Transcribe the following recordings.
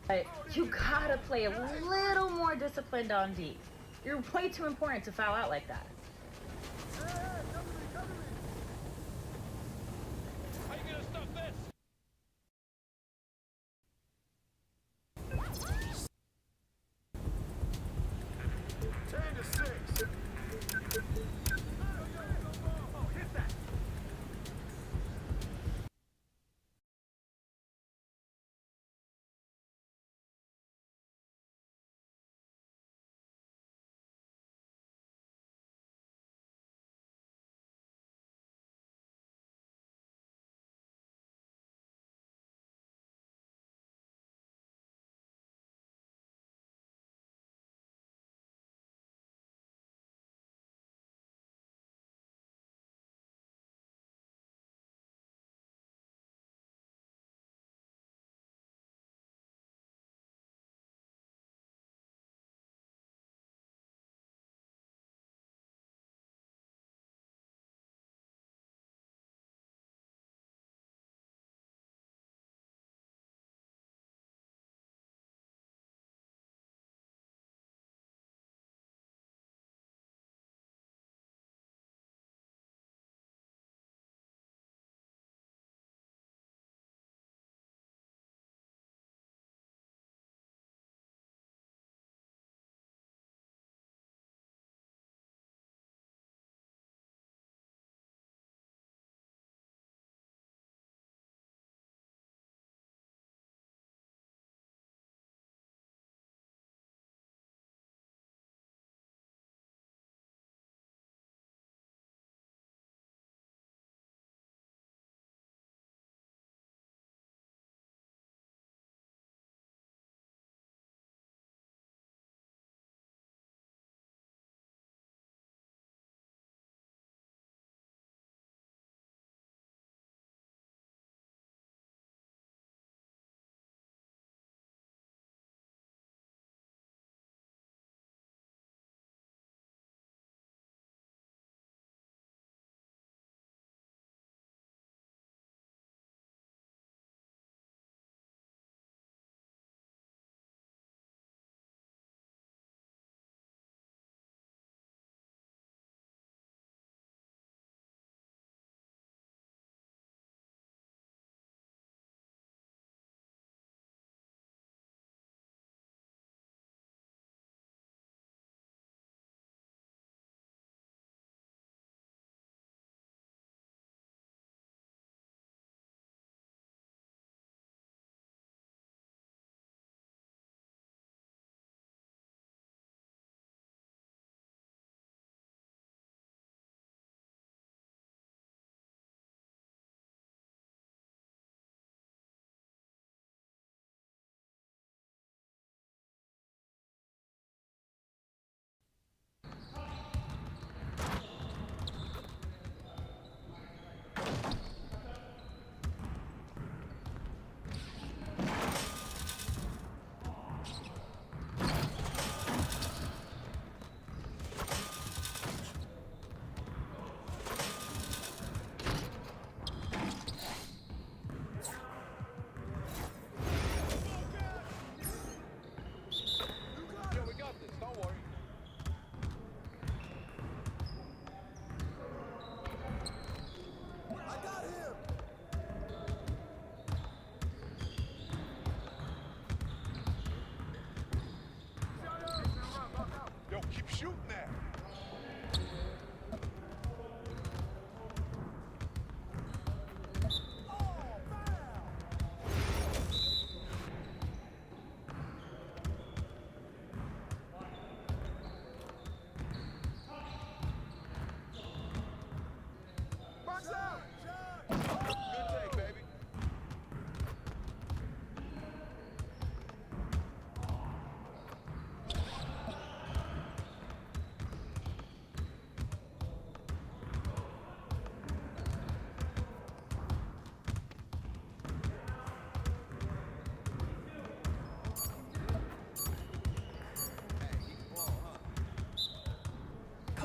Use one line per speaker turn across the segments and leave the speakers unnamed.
But you gotta play a little more disciplined on D. You're way too important to foul out like that.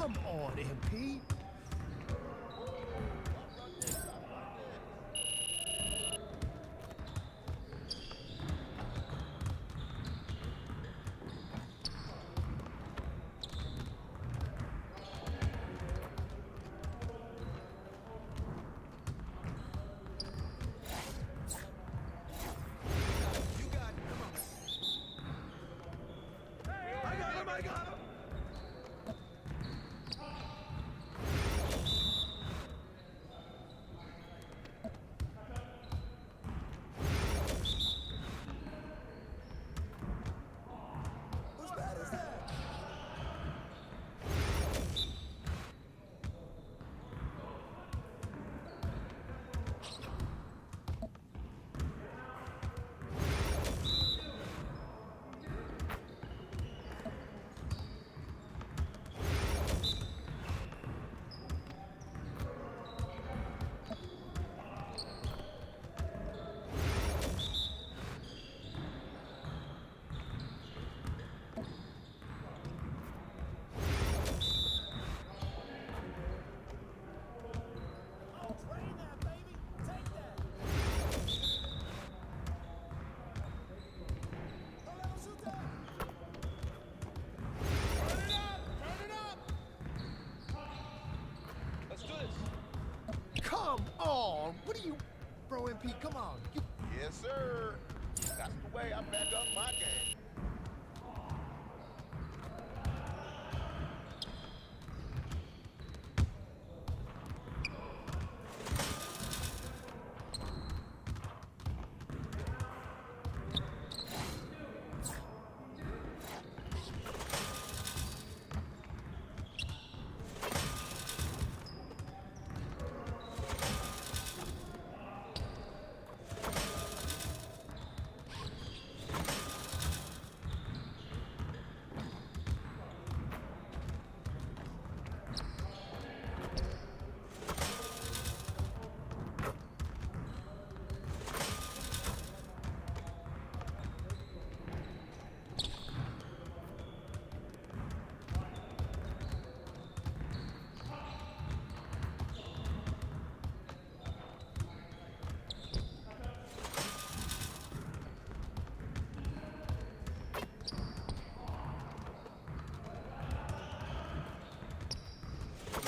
Come on, MP. Come on! What are you... Bro, MP, come on.
Yes, sir. That's the way I back up my game.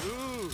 Dude.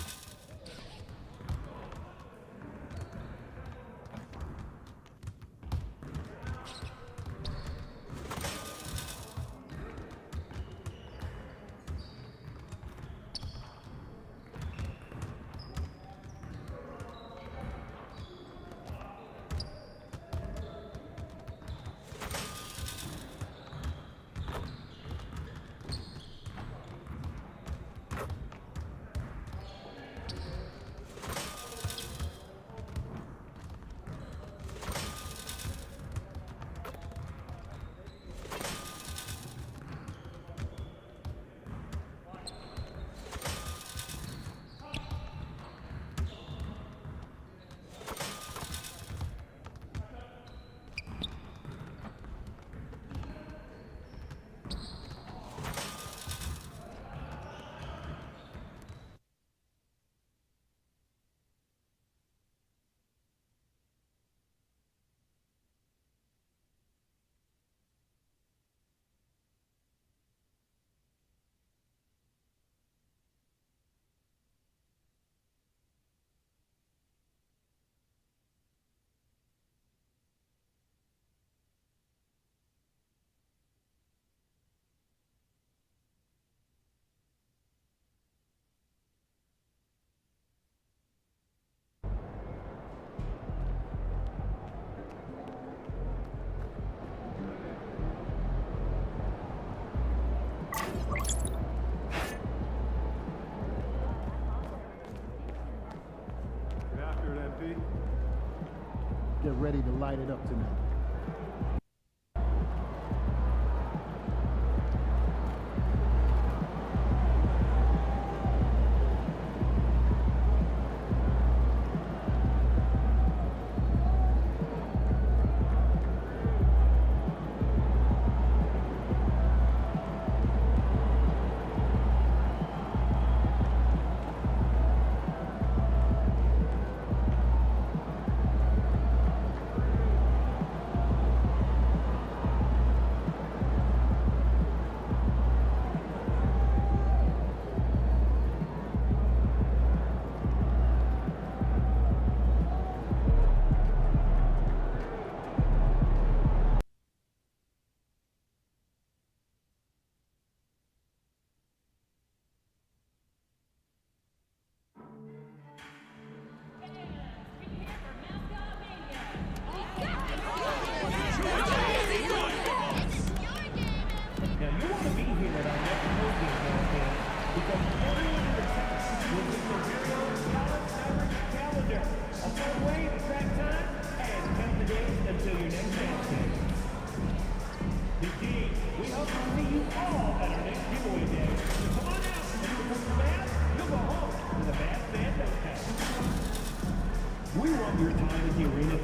Get ready to light it up tonight.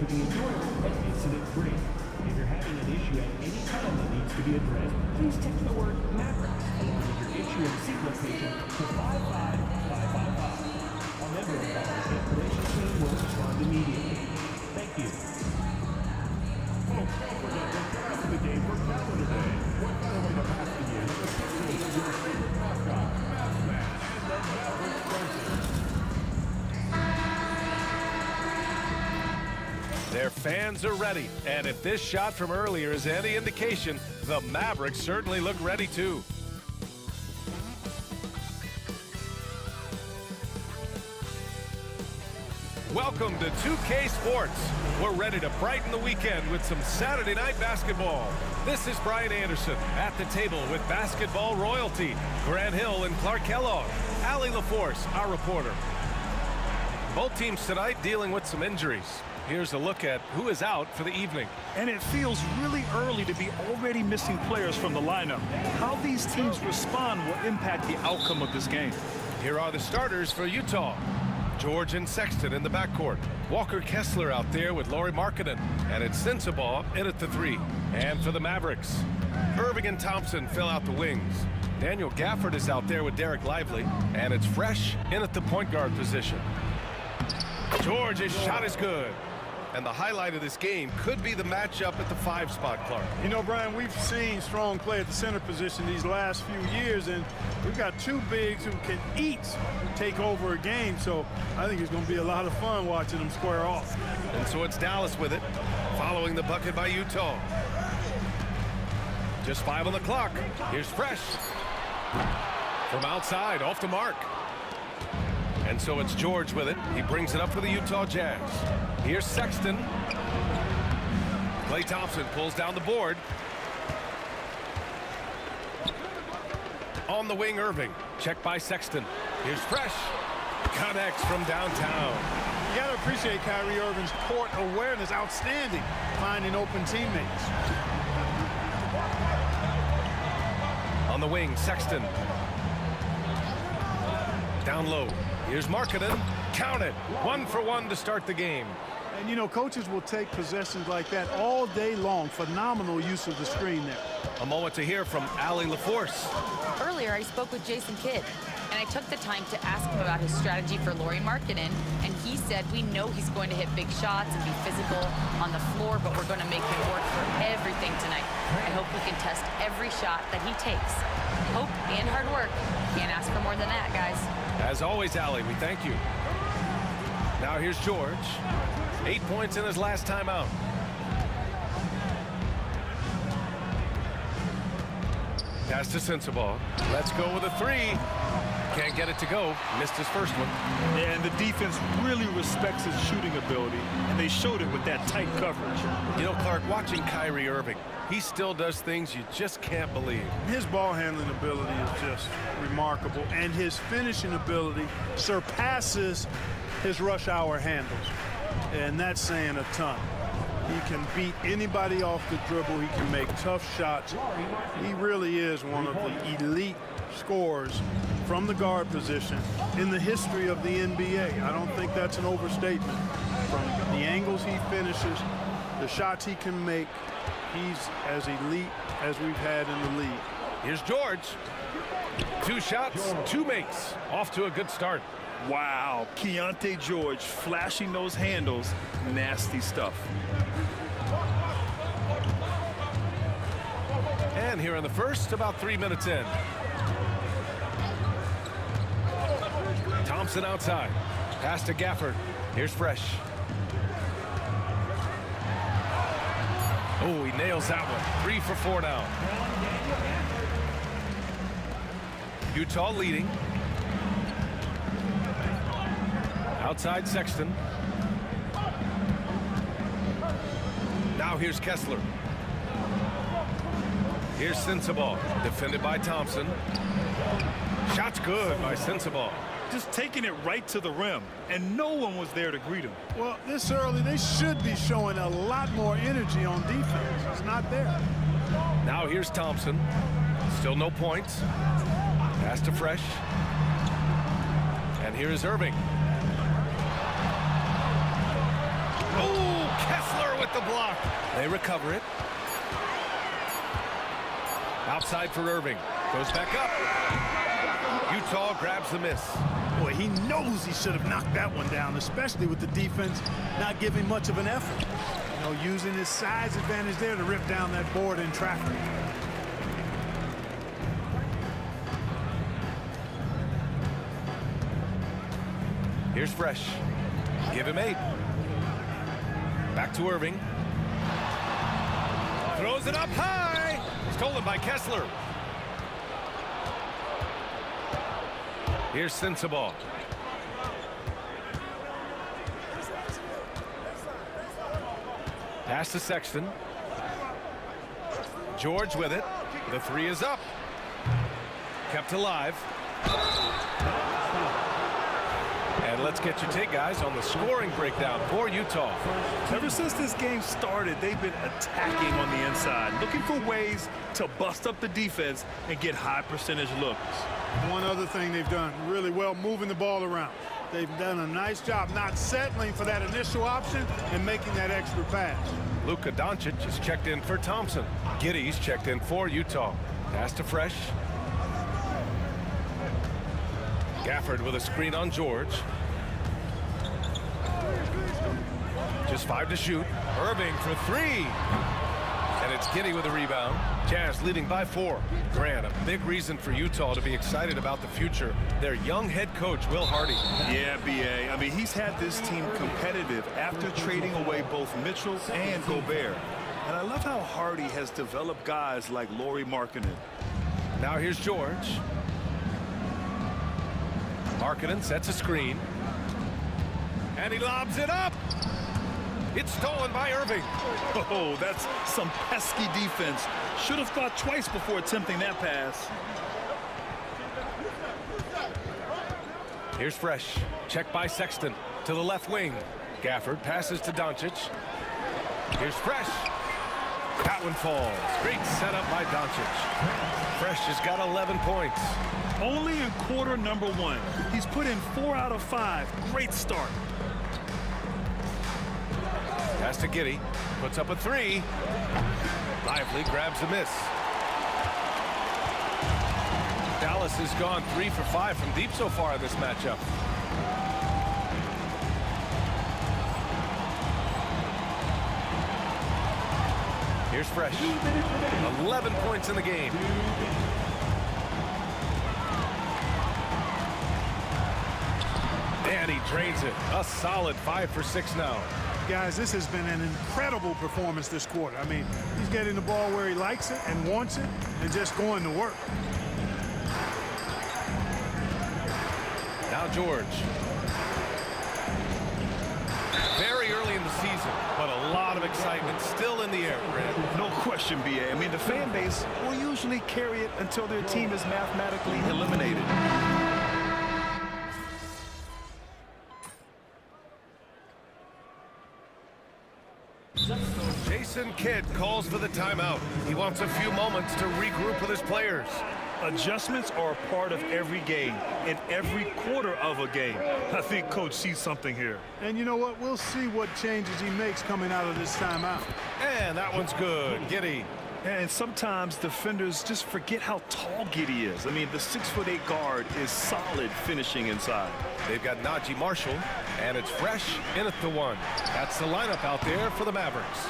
to be enjoyable and incident-free. If you're having an issue at any time that needs to be addressed, please text the word Mavericks along with your issue and seat location to 55555. A member of our cancellation team will respond immediately. Thank you. Folks, don't forget to grab the game for Calendar Day. What better way to pass the year than the pictures of your favorite mascot, Maskman, and the Mavericks Racers.
Their fans are ready, and if this shot from earlier is any indication, the Mavericks certainly look ready too. Welcome to 2K Sports. We're ready to brighten the weekend with some Saturday night basketball. This is Brian Anderson at the table with basketball royalty, Grant Hill and Clark Kellogg, Allie LaForce, our reporter. Both teams tonight dealing with some injuries. Here's a look at who is out for the evening.
And it feels really early to be already missing players from the lineup. How these teams respond will impact the outcome of this game.
Here are the starters for Utah. George and Sexton in the backcourt. Walker Kessler out there with Lauri Markkanen. And it's Sensabaugh in at the 3. And for the Mavericks, Irving and Thompson fill out the wings. Daniel Gafford is out there with Derek Lively. And it's Fresh in at the point guard position. George's shot is good. And the highlight of this game could be the matchup at the 5 spot, Clark.
You know, Brian, we've seen strong play at the center position these last few years, and we've got two bigs who can each take over a game, so I think it's going to be a lot of fun watching them square off.
And so it's Dallas with it, following the bucket by Utah. Just 5 on the clock. Here's Fresh. From outside, off the mark. And so it's George with it. He brings it up for the Utah Jazz. Here's Sexton. Klay Thompson pulls down the board. On the wing, Irving. Check by Sexton. Here's Fresh. Connects from downtown.
You got to appreciate Kyrie Irving's court awareness. Outstanding. Finding open teammates.
On the wing, Sexton. Down low. Here's Markkanen. Count it. 1 for 1 to start the game.
And, you know, coaches will take possessions like that all day long. Phenomenal use of the screen there.
A moment to hear from Allie LaForce.
Earlier, I spoke with Jason Kidd, and I took the time to ask him about his strategy for Lauri Markkanen, and he said, we know he's going to hit big shots and be physical on the floor, but we're going to make him work for everything tonight. I hope we can test every shot that he takes. Hope and hard work. Can't ask for more than that, guys.
As always, Allie, we thank you. Now here's George. 8 points in his last time out. Pass to Sensabaugh. Let's go with a 3. Can't get it to go. Missed his first one.
And the defense really respects his shooting ability, and they showed it with that tight coverage.
You know, Clark, watching Kyrie Irving, he still does things you just can't believe.
His ball handling ability is just remarkable, and his finishing ability surpasses his rush hour handles. And that's saying a ton. He can beat anybody off the dribble. He can make tough shots. He really is one of the elite scorers from the guard position in the history of the NBA. I don't think that's an overstatement. From the angles he finishes, the shots he can make, he's as elite as we've had in the league.
Here's George. 2 shots, 2 makes. Off to a good start.
Wow, Keyonte George flashing those handles. Nasty stuff.
And here in the first, about 3 minutes in. Thompson outside. Pass to Gafford. Here's Fresh. Oh, he nails that one. 3 for 4 now. Utah leading. Outside Sexton. Now here's Kessler. Here's Sensabaugh. Defended by Thompson. Shot's good by Sensabaugh.
Just taking it right to the rim, and no one was there to greet him.
Well, this early, they should be showing a lot more energy on defense. It's not there.
Now here's Thompson. Still no points. Pass to Fresh. And here is Irving. Oh, Kessler with the block. They recover it. Outside for Irving. Goes back up. Utah grabs the miss.
Boy, he knows he should have knocked that one down, especially with the defense not giving much of an effort. You know, using his size advantage there to rip down that board in traffic.
Here's Fresh. Give him 8. Back to Irving. Throws it up high. Stolen by Kessler. Here's Sensabaugh. Pass to Sexton. George with it. The 3 is up. Kept alive. And let's get your take, guys, on the scoring breakdown for Utah.
Ever since this game started, they've been attacking on the inside, looking for ways to bust up the defense and get high percentage looks.
One other thing they've done really well, moving the ball around. They've done a nice job not settling for that initial option and making that extra pass.
Luka Doncic is checked in for Thompson. Giddey's checked in for Utah. Pass to Fresh. Gafford with a screen on George. Just 5 to shoot. Irving for 3. And it's Giddey with a rebound. Jazz leading by 4. Grant, a big reason for Utah to be excited about the future. Their young head coach, Will Hardy.
Yeah, B.A. I mean, he's had this team competitive after trading away both Mitchell and Gobert. And I love how Hardy has developed guys like Lauri Markkanen.
Now here's George. Markkanen sets a screen. And he lobs it up. It's stolen by Irving.
Oh, that's some pesky defense. Should have thought twice before attempting that pass.
Here's Fresh. Check by Sexton to the left wing. Gafford passes to Doncic. Here's Fresh. That one falls. Great setup by Doncic. Fresh has got 11 points.
Only in quarter number 1. He's put in 4 out of 5. Great start.
Pass to Giddey. Puts up a 3. Lively grabs a miss. Dallas has gone 3 for 5 from deep so far in this matchup. Here's Fresh. 11 points in the game. And he drains it. A solid 5 for 6 now.
Guys, this has been an incredible performance this quarter. I mean, he's getting the ball where he likes it and wants it and just going to work.
Now George. Very early in the season, but a lot of excitement still in the air, Grant.
No question, B.A. I mean, the fan base will usually carry it until their team is mathematically eliminated.
Jason Kidd calls for the timeout. He wants a few moments to regroup with his players.
Adjustments are a part of every game, in every quarter of a game. I think Coach sees something here.
And you know what? We'll see what changes he makes coming out of this timeout.
And that one's good. Giddey.
And sometimes defenders just forget how tall Giddey is. I mean, the 6'8" guard is solid finishing inside.
They've got Najee Marshall, and it's Fresh in at the 1. That's the lineup out there for the Mavericks.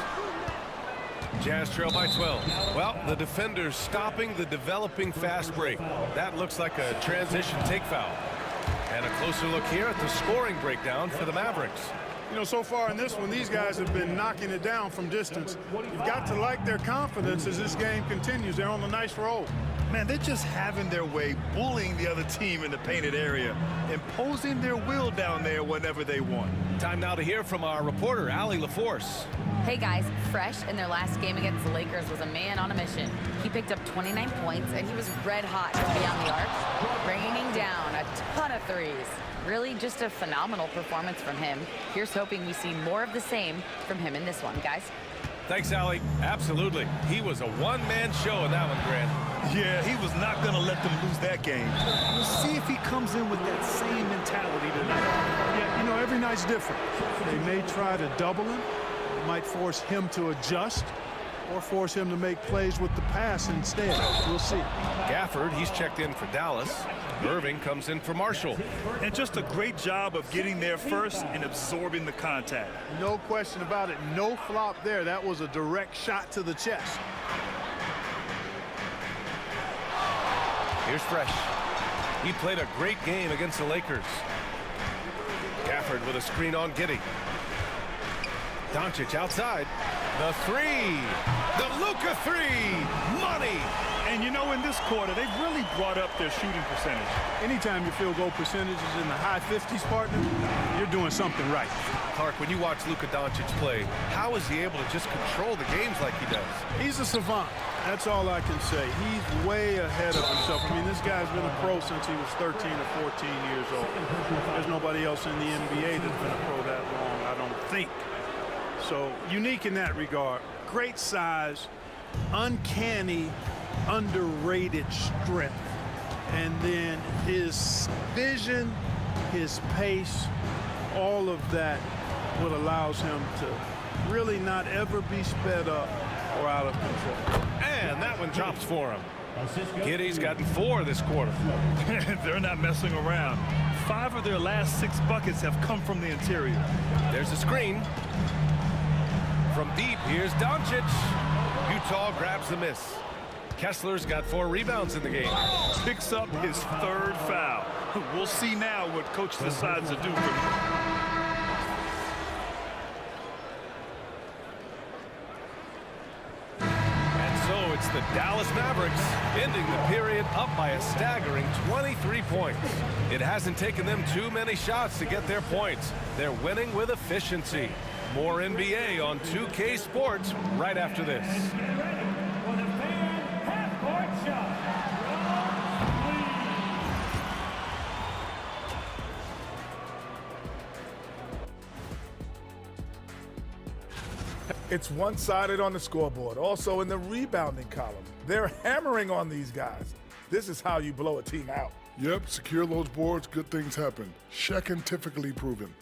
Jazz trail by 12. Well, the defenders stopping the developing fast break. That looks like a transition take foul. And a closer look here at the scoring breakdown for the Mavericks.
You know, so far in this one, these guys have been knocking it down from distance. You've got to like their confidence as this game continues. They're on a nice roll.
Man, they're just having their way, bullying the other team in the painted area, imposing their will down there whenever they want.
Time now to hear from our reporter, Allie LaForce.
Hey guys, Fresh in their last game against the Lakers was a man on a mission. He picked up 29 points and he was red hot from beyond the arc, raining down a ton of threes. Really just a phenomenal performance from him. Here's hoping we see more of the same from him in this one, guys.
Thanks, Allie. Absolutely. He was a one-man show in that one, Grant.
Yeah, he was not going to let them lose that game. We'll see if he comes in with that same mentality tonight.
Yeah, you know, every night's different. They may try to double him, It might force him to adjust or force him to make plays with the pass instead. We'll see.
Gafford, he's checked in for Dallas. Irving comes in for Marshall.
And just a great job of getting there first and absorbing the contact.
No question about it. No flop there. That was a direct shot to the chest.
Here's Fresh. He played a great game against the Lakers. Gafford with a screen on Giddey. Doncic outside. The three. The Luka three. Money.
And you know, in this quarter, they've really brought up their shooting percentage.
Anytime your field goal percentage is in the high 50s, partner, you're doing something right.
Clark, when you watch Luka Doncic play, how is he able to just control the games like he does?
He's a savant. That's all I can say. He's way ahead of himself. I mean, this guy's been a pro since he was 13 or 14 years old. There's nobody else in the NBA that's been a pro that long, I don't think. So, unique in that regard. Great size, uncanny, underrated strength. And then his vision, his pace, all of that what allows him to really not ever be sped up or out of control.
And that one drops for him. Giddey's gotten 4 this quarter.
They're not messing around. 5 of their last 6 buckets have come from the interior.
There's a screen. From deep, here's Doncic. Utah grabs the miss. Kessler's got 4 rebounds in the game.
Picks up his 3rd foul. We'll see now what coach decides to do for him.
It's the Dallas Mavericks ending the period up by a staggering 23 points. It hasn't taken them too many shots to get their points. They're winning with efficiency. More NBA on 2K Sports right after this.
It's one-sided on the scoreboard. Also in the rebounding column. They're hammering on these guys. This is how you blow a team out.
Yep, secure those boards, good things happen. Scientifically proven.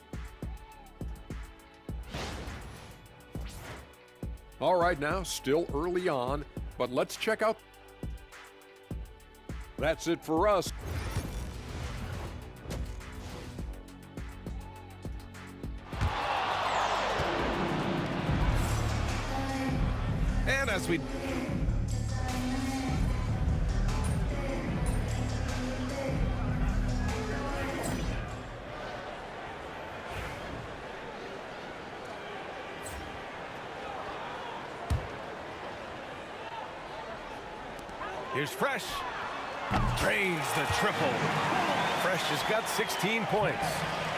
All right, now, still early on, but let's check out. That's it for us.
And as we here's Fresh. Drains the triple. Fresh has got 16 points.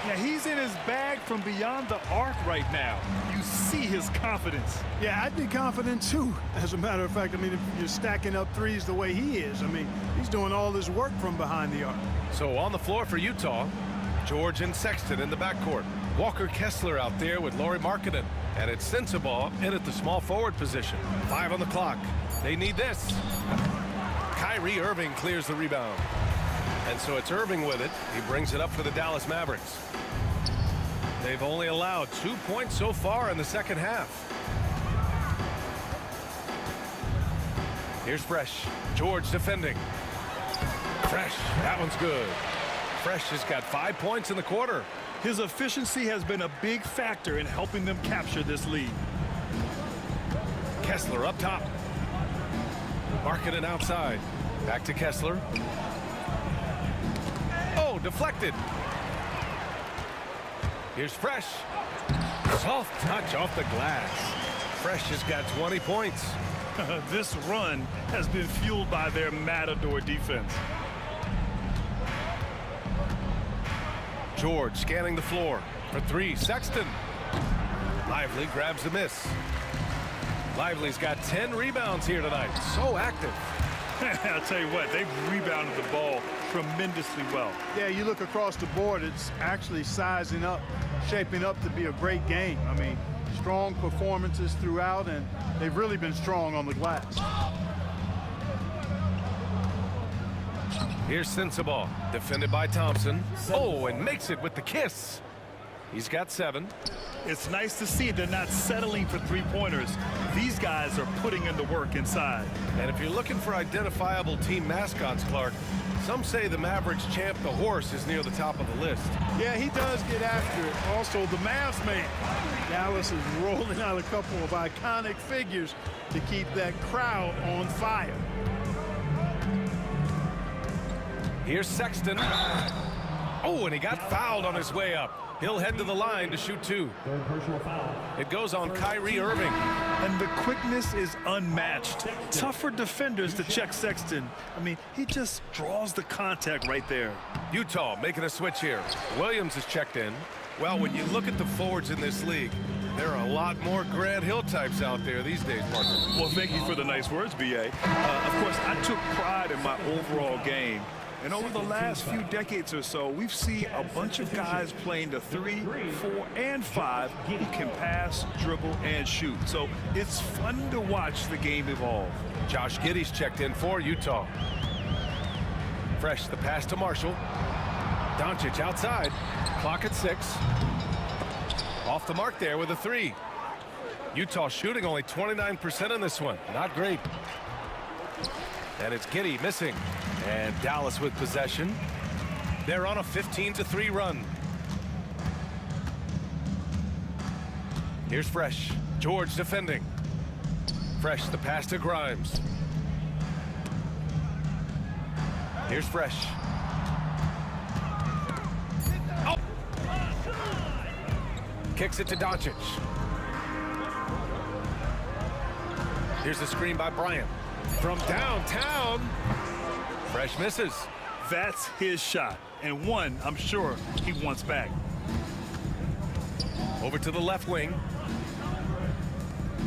Yeah, he's in his bag from beyond the arc right now. You see his confidence.
Yeah, I'd be confident too. As a matter of fact, I mean, if you're stacking up threes the way he is, I mean, he's doing all this work from behind the arc.
So on the floor for Utah, George and Sexton in the backcourt. Walker Kessler out there with Lauri Markkanen. And it's Sensabaugh in at the small forward position. 5 on the clock. They need this. Kyrie Irving clears the rebound. And so it's Irving with it. He brings it up for the Dallas Mavericks. They've only allowed 2 points so far in the second half. Here's Fresh. George defending. Fresh. That one's good. Fresh has got 5 points in the quarter.
His efficiency has been a big factor in helping them capture this lead.
Kessler up top. Markkanen outside. Back to Kessler. Oh, deflected. Here's Fresh. Soft touch off the glass. Fresh has got 20 points.
This run has been fueled by their Matador defense.
George scanning the floor for 3. Sexton. Lively grabs the miss. Lively's got 10 rebounds here tonight. So active.
I'll tell you what, they've rebounded the ball tremendously well.
Yeah, you look across the board, it's actually sizing up, shaping up to be a great game. I mean, strong performances throughout, and they've really been strong on the glass.
Here's Sensabaugh, defended by Thompson. Oh, and makes it with the kiss. He's got 7.
It's nice to see they're not settling for three-pointers. These guys are putting in the work inside.
And if you're looking for identifiable team mascots, Clark, some say the Mavericks champ, the horse, is near the top of the list.
Yeah, he does get after it. Also, the Mavs man. Dallas is rolling out a couple of iconic figures to keep that crowd on fire.
Here's Sexton. Oh, and he got fouled on his way up. He'll head to the line to shoot 2.
Third personal foul.
It goes on Kyrie Irving.
And the quickness is unmatched. Tough for defenders to check Sexton. I mean, he just draws the contact right there.
Utah making a switch here. Williams is checked in. Well, when you look at the forwards in this league, there are a lot more Grant Hill types out there these days, partner.
Well, thank you for the nice words, B.A. Of course, I took pride in my overall game. And over the last few decades or so, we've seen a bunch of guys playing the 3, 4, and 5 who can pass, dribble, and shoot. So it's fun to watch the game evolve.
Josh Giddey's checked in for Utah. Fresh the pass to Marshall. Doncic outside. Clock at 6. Off the mark there with a 3. Utah shooting only 29% in this one. Not great. And it's Giddey missing. And Dallas with possession. They're on a 15-3 run. Here's Fresh. George defending. Fresh the pass to Grimes. Here's Fresh. Oh! Kicks it to Doncic. Here's the screen by Bryant. From downtown. Fresh misses.
That's his shot, and one I'm sure he wants back.
Over to the left wing.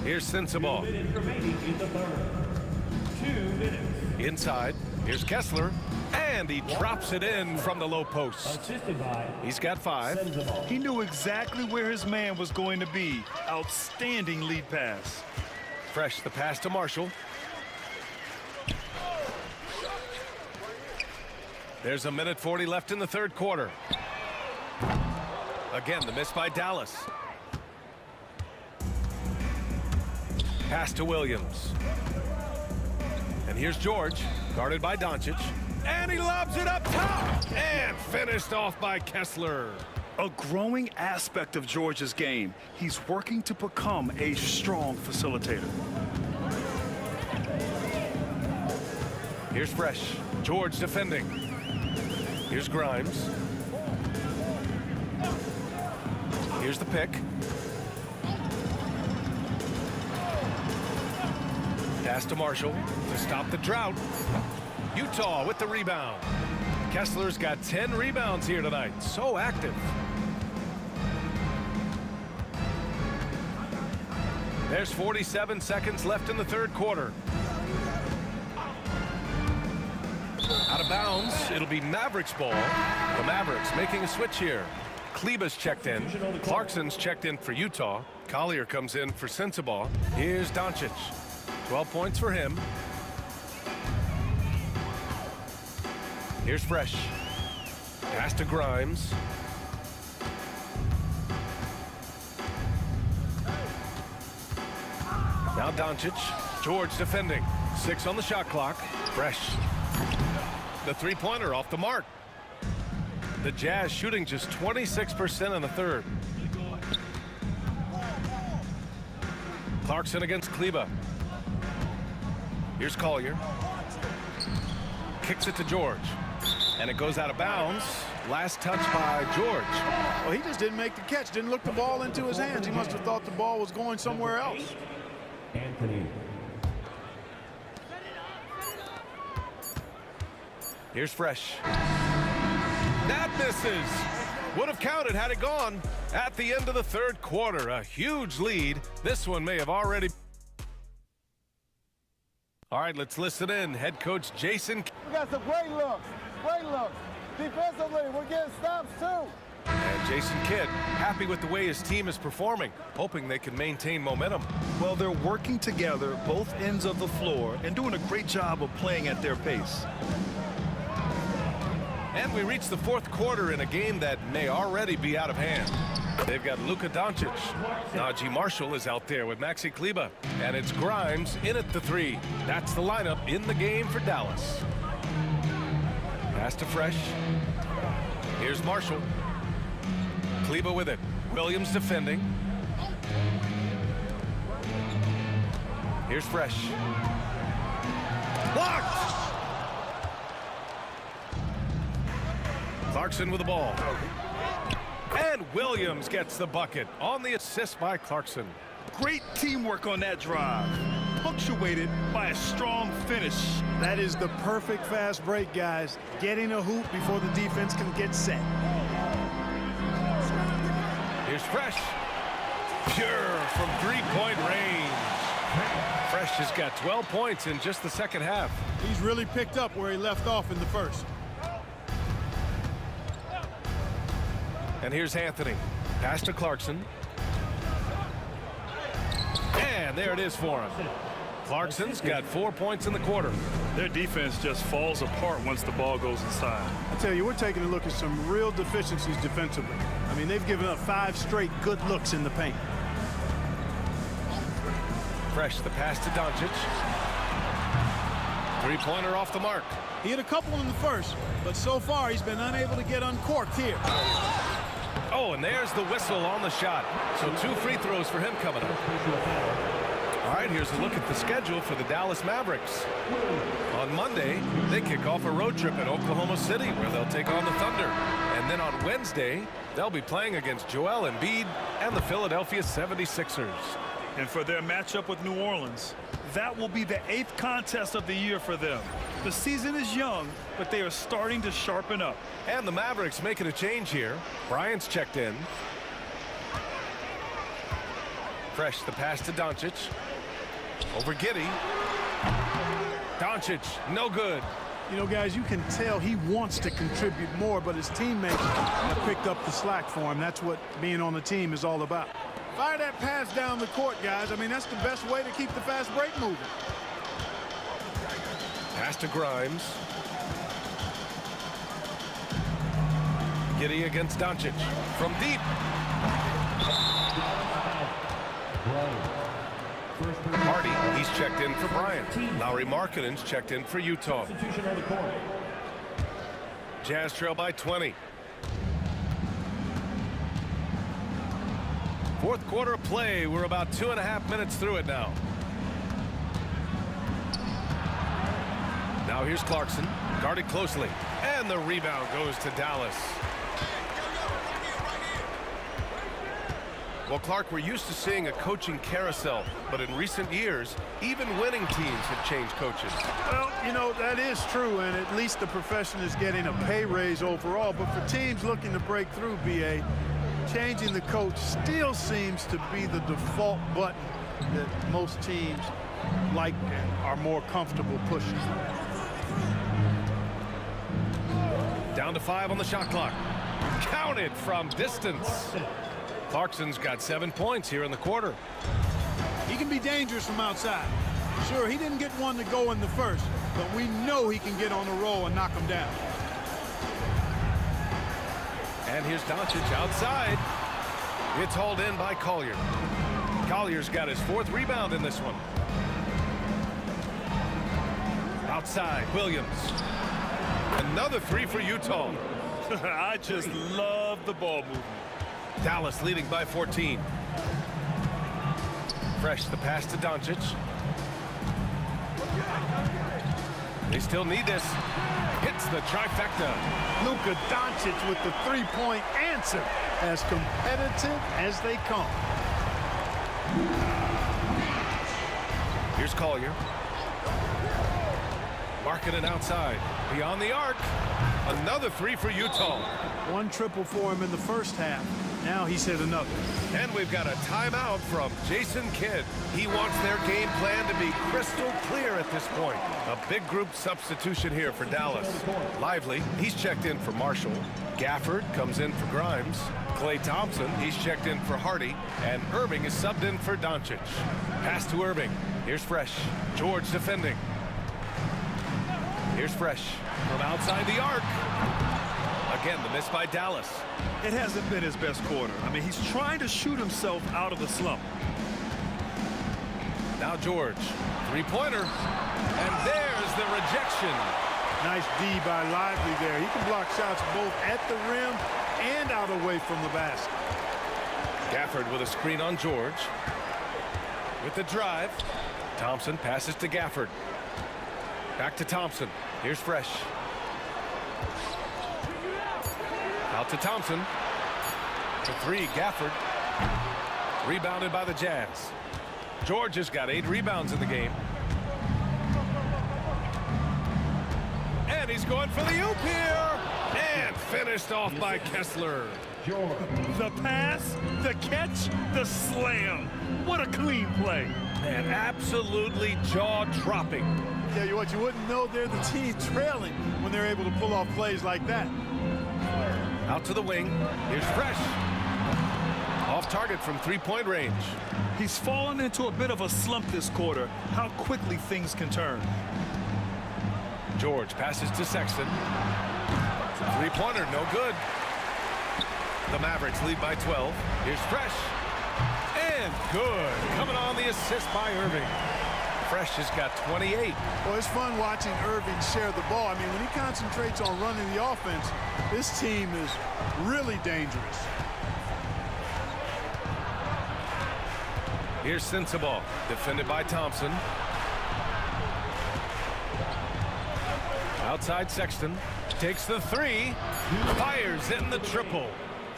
Here's Sensabaugh.
2 minutes remaining in the third. 2 minutes.
Inside. Here's Kessler. And he drops it in from the low post.
Assisted by
He's got 5.
He knew exactly where his man was going to be. Outstanding lead pass.
Fresh the pass to Marshall. There's a minute 40 left in the third quarter. Again, the miss by Dallas. Pass to Williams. And here's George, guarded by Doncic. And he lobs it up top. And finished off by Kessler.
A growing aspect of George's game. He's working to become a strong facilitator.
Here's Fresh. George defending. Here's Grimes. Here's the pick. Pass to Marshall to stop the drought. Utah with the rebound. Kessler's got 10 rebounds here tonight. So active. There's 47 seconds left in the third quarter. Out of bounds, it'll be Mavericks ball. The Mavericks making a switch here. Kleba's checked in. Clarkson's checked in for Utah. Collier comes in for Sensabaugh. Here's Doncic. 12 points for him. Here's Fresh. Pass to Grimes. Now Doncic. George defending. 6 on the shot clock. Fresh. The three-pointer off the mark. The Jazz shooting just 26% in the third. Clarkson against Kleba. Here's Collier. Kicks it to George. And it goes out of bounds. Last touch by George.
Well, he just didn't make the catch, didn't look the ball into his hands. He must have thought the ball was going somewhere else.
Anthony.
Here's Fresh. That misses. Would have counted had it gone. At the end of the third quarter, a huge lead. This one may have already... All right, let's listen in. Head coach Jason.
We got some great looks. Great looks. Defensively, we're getting stops too.
And Jason Kidd, happy with the way his team is performing, hoping they can maintain momentum.
Well, they're working together, both ends of the floor, and doing a great job of playing at their pace.
And we reach the fourth quarter in a game that may already be out of hand. They've got Luka Doncic. Najee Marshall is out there with Maxi Kleber. And it's Grimes in at the 3. That's the lineup in the game for Dallas. Pass to Fresh. Here's Marshall. Kleber with it. Williams defending. Here's Fresh. Blocked! Clarkson with the ball. And Williams gets the bucket on the assist by Clarkson.
Great teamwork on that drive, punctuated by a strong finish.
That is the perfect fast break, guys. Getting a hoop before the defense can get set.
Here's Fresh. Pure from three-point range. Fresh has got 12 points in just the second half.
He's really picked up where he left off in the first.
And here's Anthony. Pass to Clarkson. And there it is for him. Clarkson's got 4 points in the quarter.
Their defense just falls apart once the ball goes inside.
I tell you, we're taking a look at some real deficiencies defensively. I mean, they've given up 5 straight good looks in the paint.
Fresh, the pass to Doncic. Three-pointer off the mark.
He hit a couple in the first, but so far he's been unable to get uncorked here.
Oh, and there's the whistle on the shot. So 2 free throws for him coming up. All right, here's a look at the schedule for the Dallas Mavericks. On Monday, they kick off a road trip at Oklahoma City where they'll take on the Thunder. And then on Wednesday, they'll be playing against Joel Embiid and the Philadelphia 76ers.
And for their matchup with New Orleans, that will be the 8th contest of the year for them. The season is young, but they are starting to sharpen up.
And the Mavericks making a change here. Bryant's checked in. Fresh, the pass to Doncic. Over Giddey. Doncic, no good.
You know, guys, you can tell he wants to contribute more, but his teammates have picked up the slack for him. That's what being on the team is all about. Fire that pass down the court, guys. I mean, that's the best way to keep the fast break moving.
Pass to Grimes. Giddey against Doncic. From deep. Hardy, he's checked in for Bryant. Lauri Markkanen's checked in for Utah. Jazz trail by 20. Fourth quarter of play. We're about 2.5 minutes through it now. Now here's Clarkson, guarded closely, and the rebound goes to Dallas. Well, Clark, we're used to seeing a coaching carousel, but in recent years, even winning teams have changed coaches.
Well, you know, that is true, and at least the profession is getting a pay raise overall. But for teams looking to break through, BA, changing the coach still seems to be the default button that most teams like and are more comfortable pushing.
Down to 5 on the shot clock. Counted from distance. Clarkson's got 7 points here in the quarter.
He can be dangerous from outside. Sure, he didn't get one to go in the first, but we know he can get on a roll and knock him down.
And here's Doncic outside. It's hauled in by Collier. Collier's got his 4th rebound in this one. Outside, Williams. Another 3 for Utah.
I just love the ball movement.
Dallas leading by 14. Fresh, the pass to Doncic. They still need this. Hits the trifecta.
Luka Doncic with the three-point answer. As competitive as they come.
Here's Collier. Markkanen outside. Beyond the arc. Another 3 for Utah.
1 triple for him in the first half. Now he's hit another.
And we've got a timeout from Jason Kidd. He wants their game plan to be crystal clear at this point. A big group substitution here for Dallas. Lively, he's checked in for Marshall. Gafford comes in for Grimes. Klay Thompson, he's checked in for Hardy. And Irving is subbed in for Doncic. Pass to Irving. Here's Fresh. George defending. Here's Fresh from outside the arc. Again, the miss by Dallas.
It hasn't been his best quarter. I mean, he's trying to shoot himself out of the slump.
Now George, three-pointer, and there's the rejection.
Nice D by Lively there. He can block shots both at the rim and out away from the basket.
Gafford with a screen on George. With the drive, Thompson passes to Gafford. Back to Thompson. Here's Fresh. Out to Thompson. To three, Gafford. Rebounded by the Jazz. George has got 8 rebounds in the game. And he's going for the oop here. And finished off by Kessler.
The pass, the catch, the slam. What a clean play.
And absolutely jaw-dropping.
Tell you what, you wouldn't know they're the team trailing when they're able to pull off plays like that.
Out to the wing. Here's Fresh. Off target from three-point range.
He's fallen into a bit of a slump this quarter. How quickly things can turn.
George passes to Sexton. Three-pointer, no good. The Mavericks lead by 12. Here's Fresh. And good. Coming on the assist by Irving. Fresh has got 28.
Well, it's fun watching Irving share the ball. I mean, when he concentrates on running the offense, this team is really dangerous.
Here's Sensabaugh, defended by Thompson. Outside Sexton, takes the three, fires in the triple.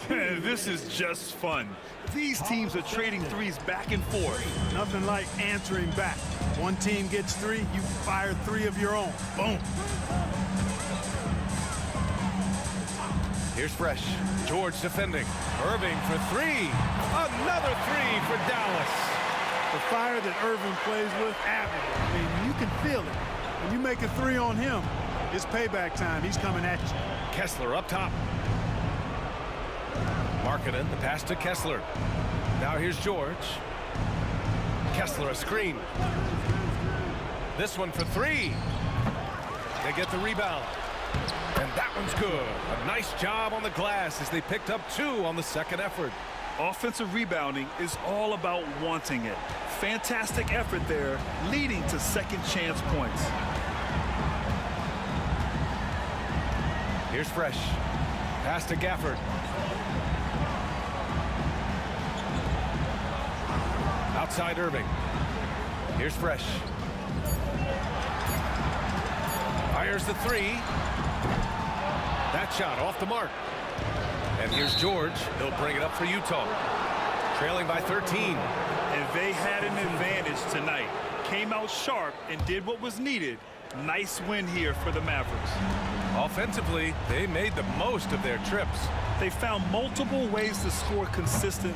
This is just fun. These teams are trading threes back and forth.
Nothing like answering back. One team gets 3, you fire 3 of your own. Boom.
Here's Fresh. George defending. Irving for 3. Another 3 for Dallas.
The fire that Irving plays with, admirable. I mean, you can feel it. When you make a 3 on him, it's payback time. He's coming at you.
Kessler up top. Markkanen, the pass to Kessler. Now here's George. Kessler a screen. This one for 3. They get the rebound. And that one's good. A nice job on the glass as they picked up 2 on the second effort.
Offensive rebounding is all about wanting it. Fantastic effort there, leading to second chance points.
Here's Fresh. Pass to Gafford. Outside Irving. Here's Fresh. Fires the 3. That shot off the mark. And here's George. He'll bring it up for Utah. Trailing by 13.
And they had an advantage tonight. Came out sharp and did what was needed. Nice win here for the Mavericks.
Offensively, they made the most of their trips.
They found multiple ways to score consistent